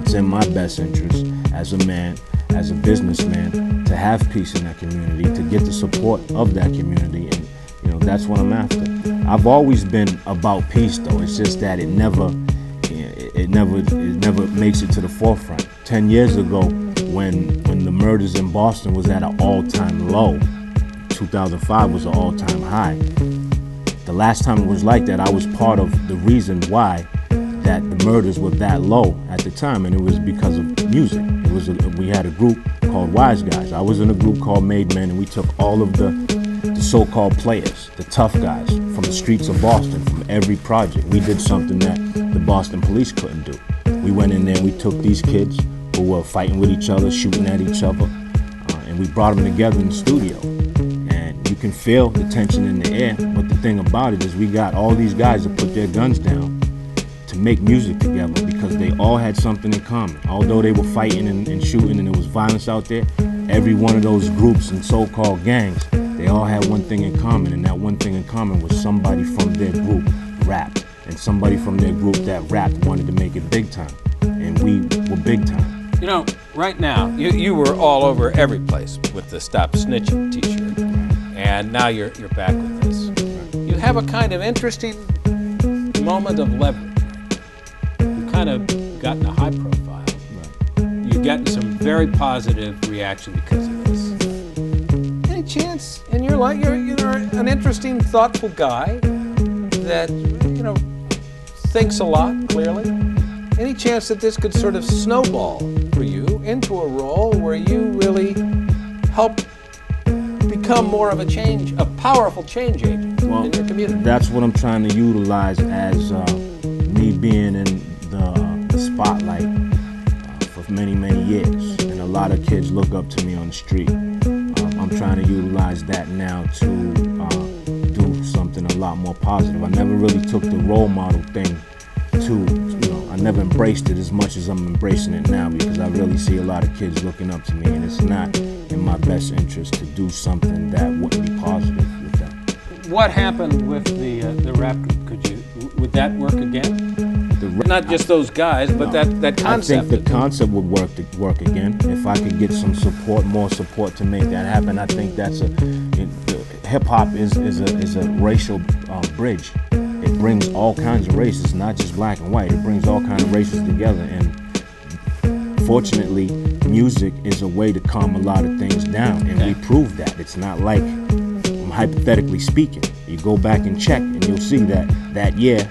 it's in my best interest as a man, as a businessman, to have peace in that community, to get the support of that community, and you know, that's what I'm after. I've always been about peace, though. It's just that it never makes it to the forefront. 10 years ago, when the murders in Boston was at an all-time low, 2005 was an all-time high. The last time it was like that, I was part of the reason why that the murders were that low at the time, and it was because of music. We had a group called Wise Guys. I was in a group called Made Men, and we took all of the so-called players, the tough guys from the streets of Boston, from every project. We did something that the Boston police couldn't do. We went in there and we took these kids who were fighting with each other, shooting at each other, and we brought them together in the studio. And you can feel the tension in the air, but the thing about it is we got all these guys to put their guns down to make music together because they all had something in common. Although they were fighting and shooting and there was violence out there, every one of those groups and so-called gangs, they all had one thing in common, and that one thing in common was somebody from their group rapped, and somebody from their group that rapped wanted to make it big time, and we were big time. You know, right now, you were all over every place with the Stop Snitching t-shirt, and now you're back with this. You have a kind of interesting moment of leverage. You've kind of gotten a high profile. You've gotten some very positive reaction because of this. Any chance in your life, you're an interesting, thoughtful guy that, you know, thinks a lot, clearly. Any chance that this could sort of snowball for you into a role where you really help become more of a powerful change agent in your community? That's what I'm trying to utilize as me being in the spotlight for many, many years. And a lot of kids look up to me on the street. I'm trying to utilize that now to do something a lot more positive. I never really took the role model thing I never embraced it as much as I'm embracing it now, because I really see a lot of kids looking up to me, and it's not in my best interest to do something that wouldn't be positive with them. What happened with the rap group? Would that work again? Not just those guys, but that concept. I think the concept would work again if I could get some support, more support to make that happen. I think that's hip hop is a racial bridge. It brings all kinds of races, not just black and white. It brings all kinds of races together, and fortunately, music is a way to calm a lot of things down, and we proved that. It's not like, hypothetically speaking, you go back and check, and you'll see that year,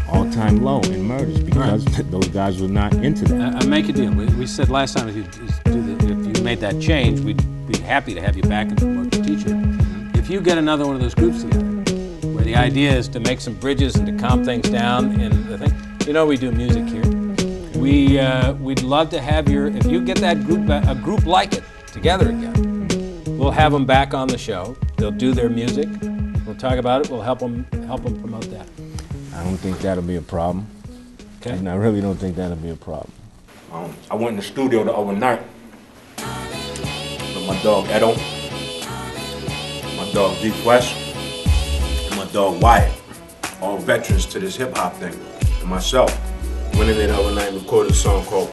all-time low in murders, because those guys were not into that. I make a deal. We said last time if you made that change, we'd be happy to have you back and promote your teacher. If you get another one of those groups together, where the idea is to make some bridges and to calm things down, and the thing, you know, we do music here. We'd love to have if you get that group, a group like it, together again. We'll have them back on the show. They'll do their music. We'll talk about it. We'll help them promote that. I don't think that'll be a problem. Okay. And I really don't think that'll be a problem. I went in the studio the other night with my dog Edo, my dog D Quest, and my dog Wyatt, all veterans to this hip hop thing, and myself. Went in there the other night and recorded a song called